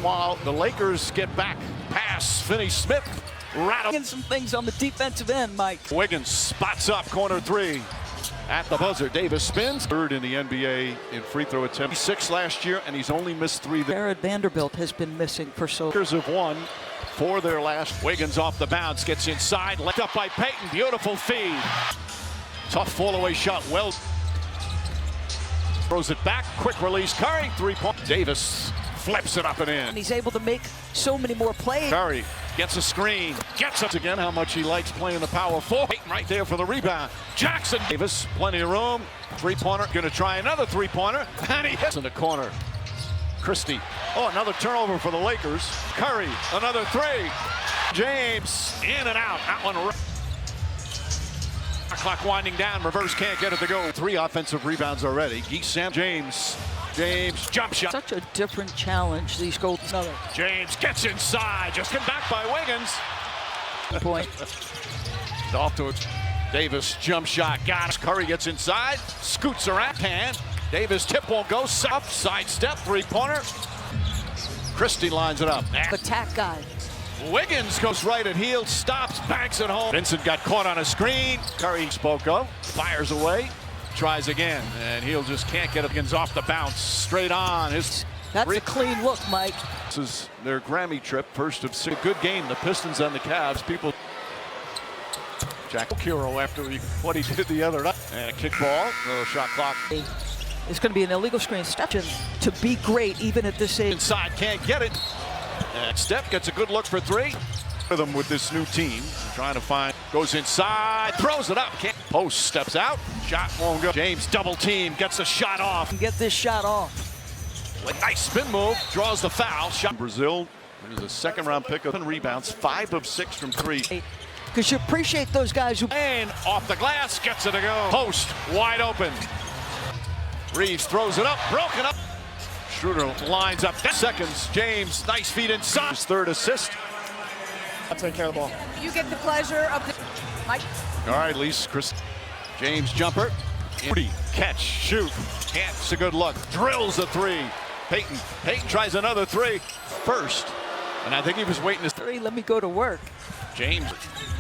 Meanwhile, the Lakers get back. Pass, Finney-Smith. Getting some things on the defensive end, Mike. Wiggins spots up, corner three. At the buzzer, Davis spins. Third in the NBA in free throw attempt. 6 last year, and he's only missed 3. Jared Vanderbilt has been missing for so long. Lakers have won for their last. Wiggins off the bounce, gets inside, left up by Payton. Beautiful feed. Tough fall-away shot. Well, throws it back. Quick release. Curry, 3-point. Davis flips it up and in. And he's able to make so many more plays. Curry gets a screen. Gets up again how much he likes playing the power forward. Payton right there for the rebound. Jackson. Davis, plenty of room. 3-pointer. Going to try another 3-pointer. And he hits in the corner. Christie. Oh, another turnover for the Lakers. Curry, another 3. James, in and out. That one. Clock winding down. Reverse can't get it to go. 3 offensive rebounds already. Sam James. James, jump shot. Such a different challenge, these Golden. Another James gets inside. Just come back by Wiggins. point. Off to it. Davis, jump shot. Got it. Curry gets inside. Scoots around. Hand. Davis, tip won't go. Up. Sidestep. 3-pointer. Christie lines it up. Attack guy. Wiggins goes right at heel. Stops. Banks it home. Vincent got caught on a screen. Curry spoke up. Fires away. Tries again, and Hill just can't get it. Wiggins off the bounce, straight on. That's a clean look, Mike. This is their Grammy trip, first of 6. Good game, the Pistons and the Cavs. People. Jack Kiro after what he did the other night. And a kickball, little shot clock. It's going to be an illegal screen. Step to be great, even at this age. Inside, can't get it. And Steph gets a good look for 3. Them with this new team, trying to find, goes inside, throws it up, can't. Post steps out, shot won't go. James double team, gets a shot off. Get this shot off. Nice spin move, draws the foul. Shot. Brazil, there's a second-round pickup and rebounds, 5 of 6 from 3. Because you appreciate those guys who. And off the glass, gets it to go. Post wide open. Reeves throws it up, broken up. Schroeder lines up. Seconds. James, nice feed inside. His 3rd assist. I'll take care of the ball. You get the pleasure of the Mike. All right, Lise, Chris. James jumper. Catch, shoot. It's a good look. Drills a 3. Payton tries another 3. First. And I think he was waiting. 3, let me go to work. James.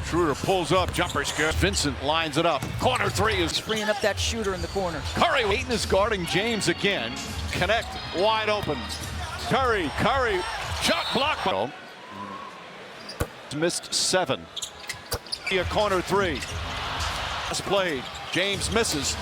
Schroeder pulls up. Jumper's good. Vincent lines it up. Corner 3 is freeing up that shooter in the corner. Curry. Payton is guarding James again. Connect. Wide open. Curry. Shot blocked. Missed 7. A corner 3. That's played. James misses.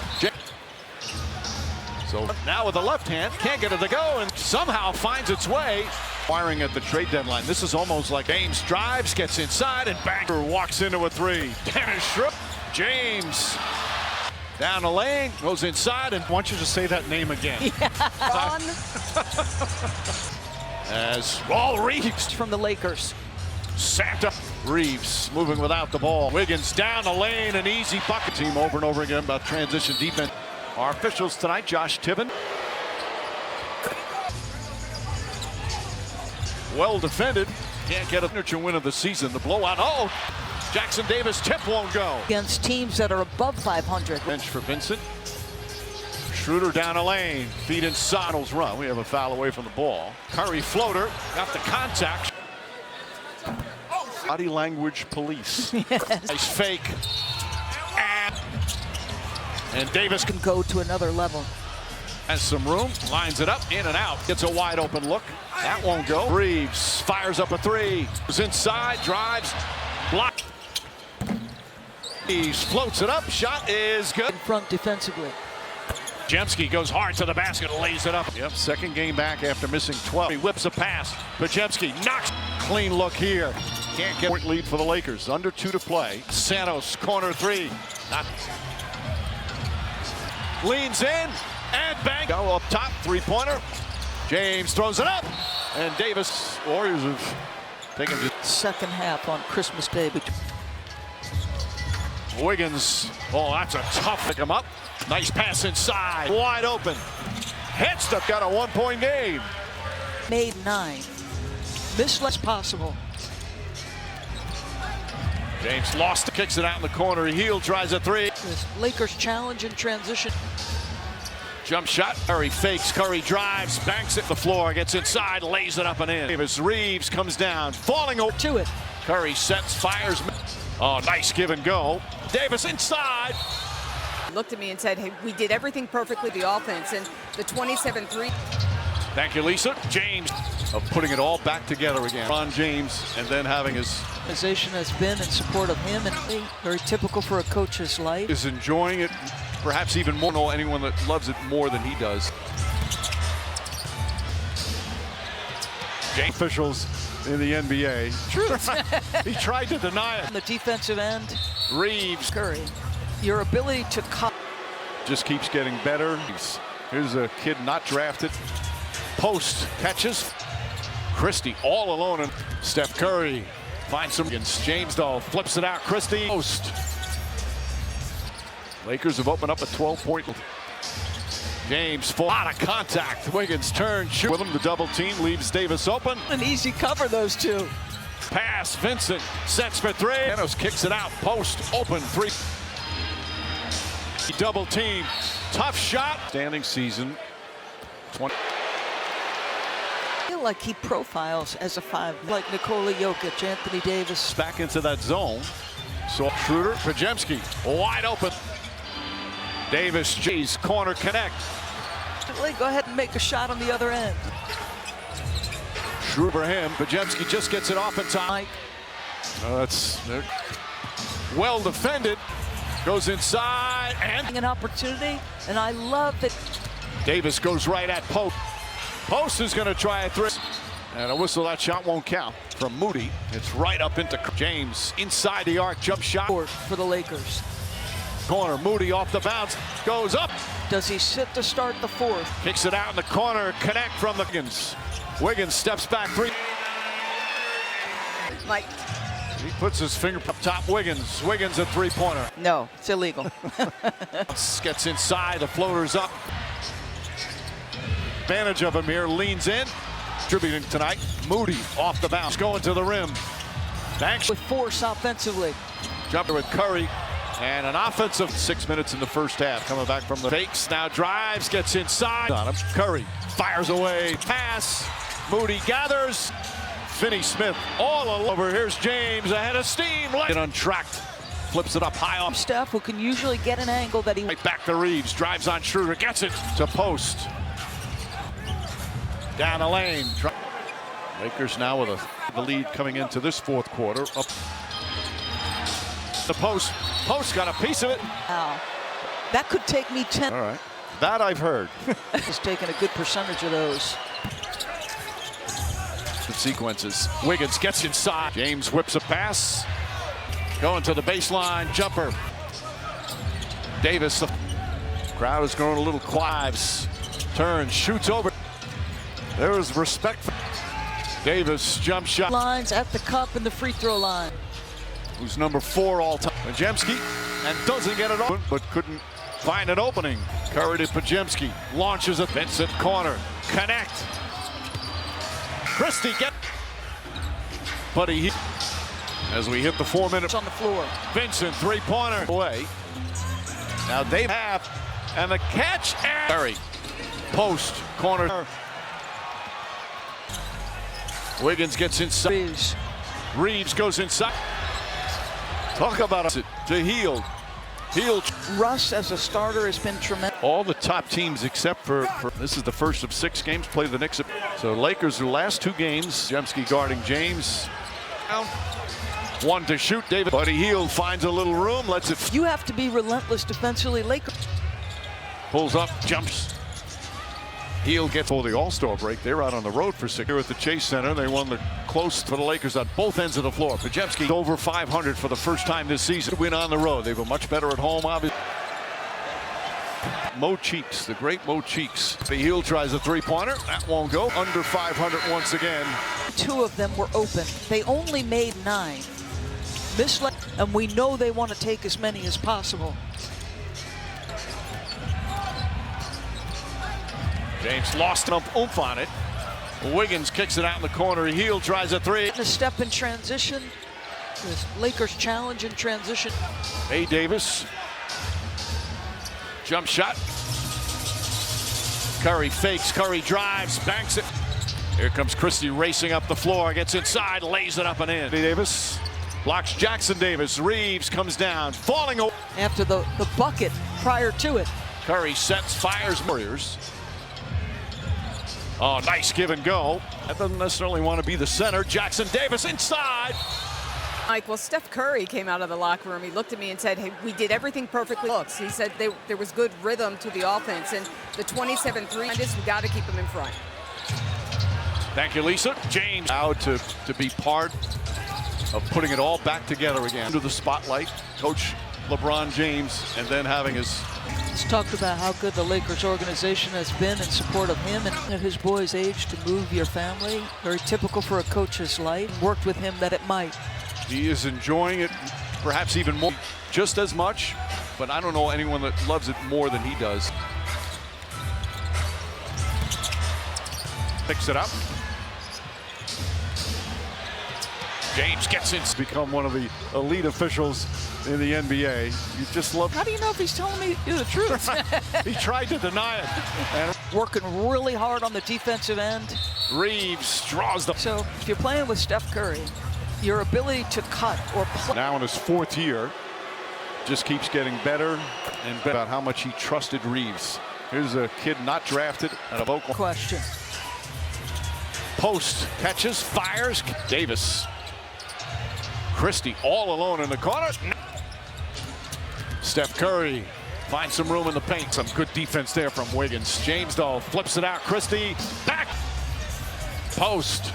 So now with the left hand, can't get it to go, and somehow finds its way. Firing at the trade deadline. This is almost like James drives, gets inside, and Banger walks into a 3. Dennis Schroeder. James down the lane, goes inside, and I want you to say that name again. On. As all Reeves from the Lakers. Santa. Reeves moving without the ball. Wiggins down the lane, an easy bucket. Team over and over again about transition defense. Our officials tonight, Josh Tibbin. Well defended. Can't get a signature win of the season. The blowout. Oh, Jackson Davis tip won't go. Against teams that are above 500. Bench for Vincent. Schroeder down the lane. Feed inside. Run. We have a foul away from the ball. Curry floater. Got the contact. Body language police. Yes. Nice fake. And Davis can go to another level. Has some room. Lines it up. In and out. Gets a wide open look. That won't go. Reeves fires up a 3. Goes inside. Drives. Blocked. He floats it up. Shot is good. In front defensively. Podziemski goes hard to the basket, lays it up. Yep, second game back after missing 12. He whips a pass. Podziemski knocks. Clean look here. Can't get a point lead for the Lakers. Under 2 to play. Santos, corner 3. Not. Leans in and bang. Go up top, 3-pointer. James throws it up. And Davis, Warriors have taken the second half on Christmas Day. Wiggins, oh, that's a tough pick him up. Nice pass inside, wide open. Headstuff got a 1-point game. Made 9. Missed less possible. James lost, kicks it out in the corner. Heel tries a 3. This Lakers challenge in transition. Jump shot. Curry fakes. Curry drives. Banks it. The floor. Gets inside. Lays it up and in. Davis. Reeves comes down. Falling over To it. Curry sets. Fires. Oh, nice give and go. Davis inside. Looked at me and said, hey, we did everything perfectly, the offense, and the 27-3. Thank you, Lisa. James of putting it all back together again. Ron James and then having his Organization has been in support of him, and very typical for a coach's life. is enjoying it, perhaps even more than anyone that loves it more than he does. James officials in the NBA. He tried to deny On it. the defensive end, Reeves Curry, your ability to cut. just keeps getting better. Here's a kid not drafted. Post catches. Christie all alone, and Steph Curry finds some against James, though flips it out. Christie post. Lakers have opened up a 12-point. James full out of contact. Wiggins turns, shoot with him. The double team leaves Davis open. An easy cover, those two. Pass. Vincent sets for three. Thanos kicks it out. Post open three. Double team. Tough shot. Standing season. 20. I feel like he profiles as a five, like Nikola Jokic, Anthony Davis. Back into that zone. So Schroeder, Pajemski wide open. Davis, G's corner connect. Go ahead and make a shot on the other end. Schroeder for him. Pajemski just gets it off in time. Mike, That's well defended. Goes inside and an opportunity, and I love that. Davis goes right at Pope. Post is going to try a three. And a whistle, that shot won't count. From Moody, it's right up into James. Inside the arc, jump shot. For the Lakers. Corner, Moody off the bounce. Goes up. Does he sit to start the fourth? Kicks it out in the corner. Connect from the Wiggins. Wiggins steps back three. Mike, He puts his finger up top. Wiggins. Wiggins a three-pointer. No, it's illegal. Gets inside. The floater's up. Advantage of him here. Leans in. Distributing tonight. Moody off the bounce. Going to the rim. Banks With force offensively. jumper with Curry. And an offensive 6 minutes in the first half. Coming back from the fakes. Now drives. Gets inside on him. Curry fires away. Pass. Moody gathers. Finney Smith all over. Here's James ahead of steam. Get untracked. Flips it up high off. Steph, who can usually get an angle that he. Right back to Reeves. Drives on Schroeder. Gets it to post. Down the lane. Lakers now with the lead coming into this fourth quarter. Up the post. Post got a piece of it. Wow. That could take me 10. All right. That I've heard. He's taking a good percentage of those. Sequences. Wiggins gets inside. James whips a pass. Going to the baseline. Jumper. Davis. The crowd is growing a little quiet. Turns. Shoots over. There is respect for Davis. Jump shot. Lines at the cup and the free throw line. Who's number 4 all time. Pajemski. And doesn't get it open, but couldn't find an opening. Curry to Pajemski. Launches a Vincent corner. Connect. Christie get. Buddy, as we hit the 4 minutes On the floor. Vincent three-pointer away. Now they have, and the catch. Curry, post corner. Wiggins gets inside. Reeves. Reeves goes inside. Talk about it to Hield. Hield. Russ as a starter has been tremendous. All the top teams except for this is the first of 6 games play the Knicks. So Lakers, the last 2 games. Jemski guarding James. One to shoot. David. Buddy Hield finds a little room. Lets it. You have to be relentless defensively. Lakers. Pulls up. Jumps. Hield gets for the All-Star break. They're out on the road for 6. Here at the Chase Center, they won the close for the Lakers on both ends of the floor. Pajemski over 500 for the first time this season. Win on the road. They were much better at home, obviously. Mo Cheeks, the great Mo Cheeks. Hield tries a three-pointer. That won't go. Under 500 once again. 2 of them were open. They only made 9. And we know they want to take as many as possible. James lost an oomph on it. Wiggins kicks it out in the corner. Hield tries a 3. A step in transition. The Lakers challenge in transition. A. Davis. Jump shot. Curry fakes, Curry drives, banks it. Here comes Christie racing up the floor, gets inside, lays it up and in. Davis blocks Jackson Davis. Reeves comes down, falling away. After the bucket prior to it. Curry sets, fires Warriors. Oh, nice give and go. That doesn't necessarily want to be the center. Jackson Davis inside. Mike, well, Steph Curry came out of the locker room. He looked at me and said, hey, we did everything perfectly. He said there was good rhythm to the offense. And the 27-3, we got to keep them in front. Thank you, Lisa. James out to be part of putting it all back together again. Under the spotlight, Coach LeBron James, and then having his... He's talked about how good the Lakers organization has been in support of him and at his boy's age to move your family. Very typical for a coach's life. Worked with him that it might. He is enjoying it, perhaps even more, just as much, but I don't know anyone that loves it more than he does. Picks it up. James gets in. Become one of the elite officials in the NBA. You just love. How do you know if he's telling me the truth? He tried to deny it. And Working really hard on the defensive end. Reeves draws the. So if you're playing with Steph Curry, your ability to cut or play. Now in his 4th year, just keeps getting better and better about how much he trusted Reeves. Here's a kid not drafted out of Oklahoma. Question. Post catches, fires. Davis. Christie all alone in the corner. Steph Curry finds some room in the paint. Some good defense there from Wiggins. James, though, flips it out. Christie back. Post.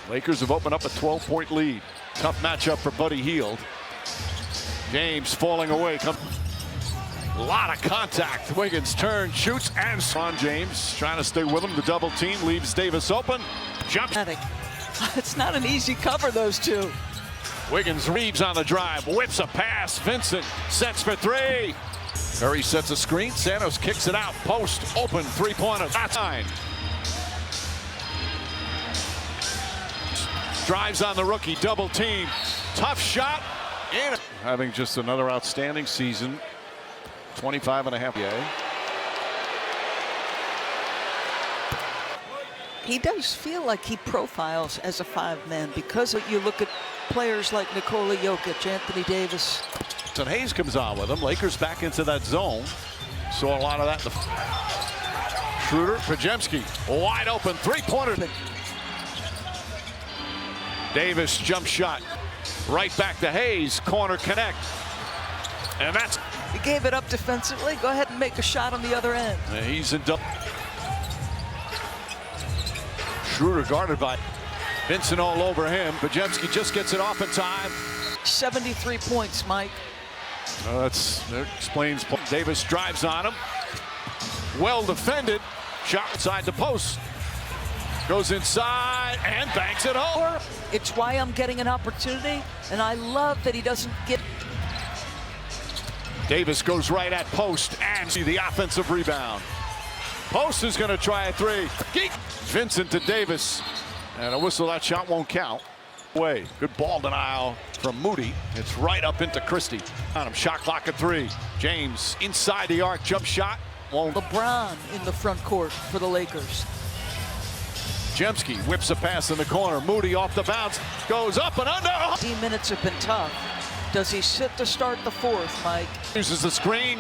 Lakers have opened up a 12-point lead. Tough matchup for Buddy Hield. James falling away. A lot of contact. Wiggins turns, shoots, and Ron James trying to stay with him. The double team leaves Davis open. Jumps. It's not an easy cover, those two. Wiggins, Reeves on the drive, whips a pass. Vincent sets for 3. Curry sets a screen. Santos kicks it out. Post open, 3-pointer. That's 9. Drives on the rookie, double team. Tough shot. In. Having just another outstanding season. 25.5. Yeah. He does feel like he profiles as a 5-man because you look at players like Nikola Jokic, Anthony Davis. And Hayes comes on with him. Lakers back into that zone. Saw a lot of that. Schroeder, Podziemski, wide open, 3-pointer. Davis jump shot. Right back to Hayes. Corner connect. And that's. He gave it up defensively. Go ahead and make a shot on the other end. And he's in double. Schroeder guarded by Vincent all over him. Podziemski just gets it off in time. 73 points, Mike. That explains. Davis drives on him. Well defended. Shot inside the post. Goes inside and banks it over. It's why I'm getting an opportunity, and I love that he doesn't get. Davis goes right at post and see the offensive rebound. Post is going to try a 3. Vincent to Davis. And a whistle. That shot won't count. Way. Good ball denial from Moody. It's right up into Christie. On him. Shot clock at 3. James inside the arc. Jump shot. Won't. LeBron in the front court for the Lakers. Podziemski whips a pass in the corner. Moody off the bounce. Goes up and under. 15 minutes have been tough. Does he sit to start the 4th, Mike? Uses the screen.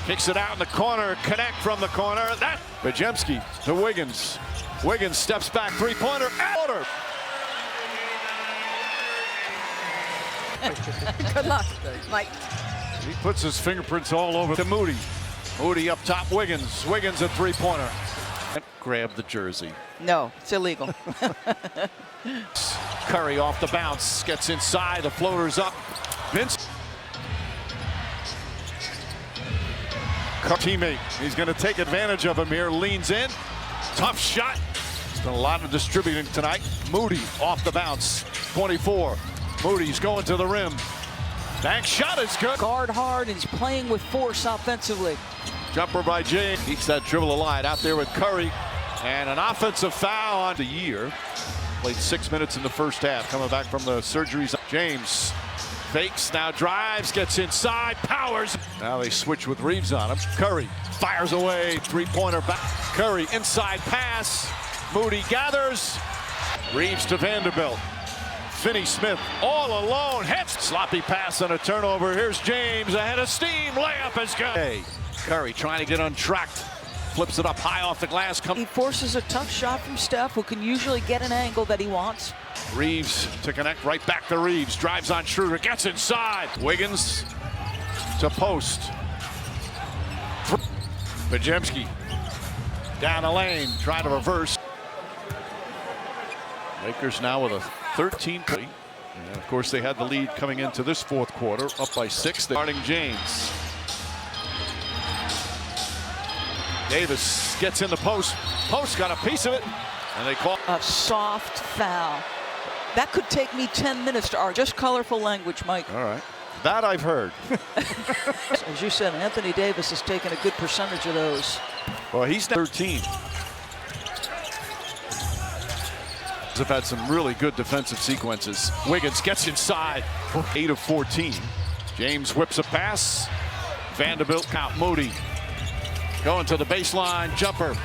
Kicks it out in the corner. Connect from the corner. That. Podziemski to Wiggins. Wiggins steps back. 3-pointer. Order. Good luck, Mike. He puts his fingerprints all over to Moody. Moody up top. Wiggins. Wiggins a 3-pointer. Grab the jersey. No, it's illegal. Curry off the bounce. Gets inside. The floater's up. Vince. Teammate. He's going to take advantage of him here. Leans in. Tough shot. There's been a lot of distributing tonight. Moody off the bounce. 24. Moody's going to the rim. Bank shot is good. Guard hard, and he's playing with force offensively. Jumper by James. Keeps that dribble alive out there with Curry. And an offensive foul on the year. Played 6 minutes in the first half. Coming back from the surgeries. James fakes, now drives, gets inside, powers. Now they switch with Reeves on him. Curry fires away, three-pointer back. Curry inside pass. Moody gathers. Reeves to Vanderbilt. Finney-Smith all alone. Hits. Sloppy pass and a turnover. Here's James ahead of steam. Layup is good. Hey, Curry trying to get untracked. Flips it up high off the glass. He forces a tough shot from Steph, who can usually get an angle that he wants. Reeves to connect, right back to Reeves. Drives on Schroeder, gets inside. Wiggins to post. Podziemski down the lane, trying to reverse. Lakers now with a 13 point. And of course, they had the lead coming into this fourth quarter, up by 6. Starting James. Davis gets in the post. Post got a piece of it, and they call a soft foul. That could take me 10 minutes to argue. Just colorful language, Mike. All right. That I've heard. As you said, Anthony Davis has taken a good percentage of those. Well, he's 13. Have had some really good defensive sequences. Wiggins gets inside. 8 of 14. James whips a pass. Vanderbilt count. Moody going to the baseline. Jumper.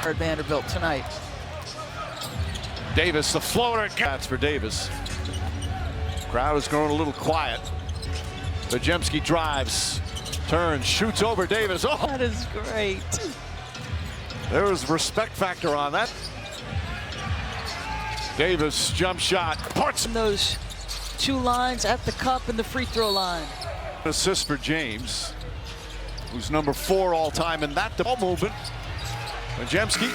At Vanderbilt tonight. Davis, the floater. That's for Davis. Crowd is growing a little quiet. Podziemski drives, turns, shoots over Davis. Oh, that is great. There was respect factor on that. Davis jump shot. Parts those two lines at the cup and the free throw line. Assist for James, who's number 4 all time in that ball movement. Podziemski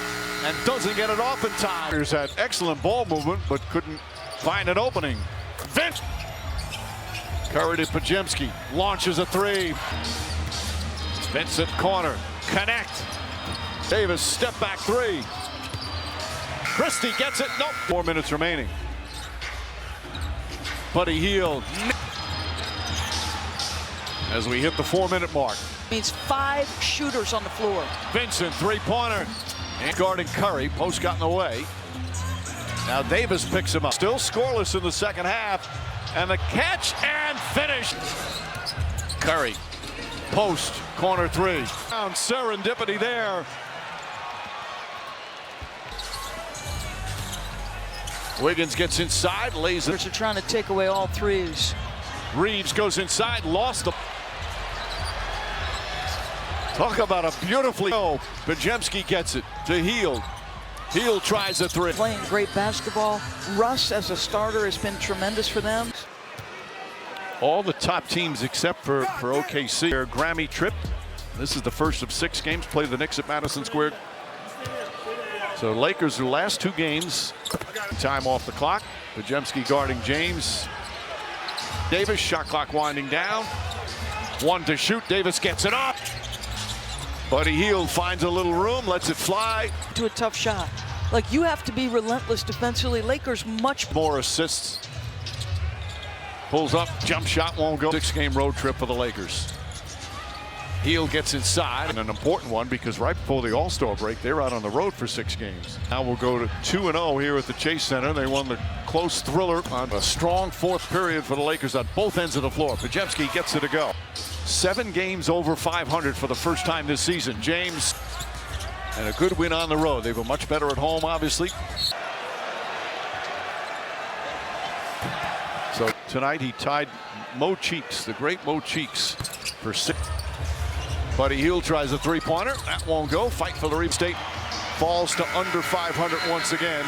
and doesn't get it off in time. Here's had excellent ball movement, but couldn't find an opening. Vince. Curry to Podziemski, launches a 3. Vincent corner, connect. Davis step back 3. Christie gets it, nope. 4 minutes remaining. Buddy Hield. As we hit the 4-minute mark. Means 5 shooters on the floor. Vincent, three-pointer. And guarding Curry, post got in the way. Now Davis picks him up. Still scoreless in the second half. And the catch and finish. Curry, post, corner 3. Found serendipity there. Wiggins gets inside, lays it. They're trying to take away all 3s. Reeves goes inside, lost the. Talk about a beautifully. Oh, Podziemski gets it to Hield. Hield tries a 3. Playing great basketball. Russ as a starter has been tremendous for them. All the top teams except for OKC. Their Grammy trip. This is the first of 6 games. Play the Knicks at Madison Square. So Lakers, their last 2 games. Time off the clock. Podziemski guarding James. Davis, shot clock winding down. 1 to shoot. Davis gets it up. Buddy Hield finds a little room, lets it fly. To a tough shot. Like, you have to be relentless defensively. Lakers much more assists. Pulls up, jump shot won't go. 6-game road trip for the Lakers. Hield gets inside, and an important one because right before the All-Star break, they're out on the road for 6 games. Now we'll go to 2-0 here at the Chase Center. They won the close thriller on a strong 4th period for the Lakers on both ends of the floor. Podziemski gets it to go. 7 games over 500 for the first time this season. James, and a good win on the road. They were much better at home, obviously. So tonight he tied Mo Cheeks, the great Mo Cheeks, for 6. Buddy Hield tries a 3-pointer. That won't go. Fight for the Reeves State. Falls to under 500 once again.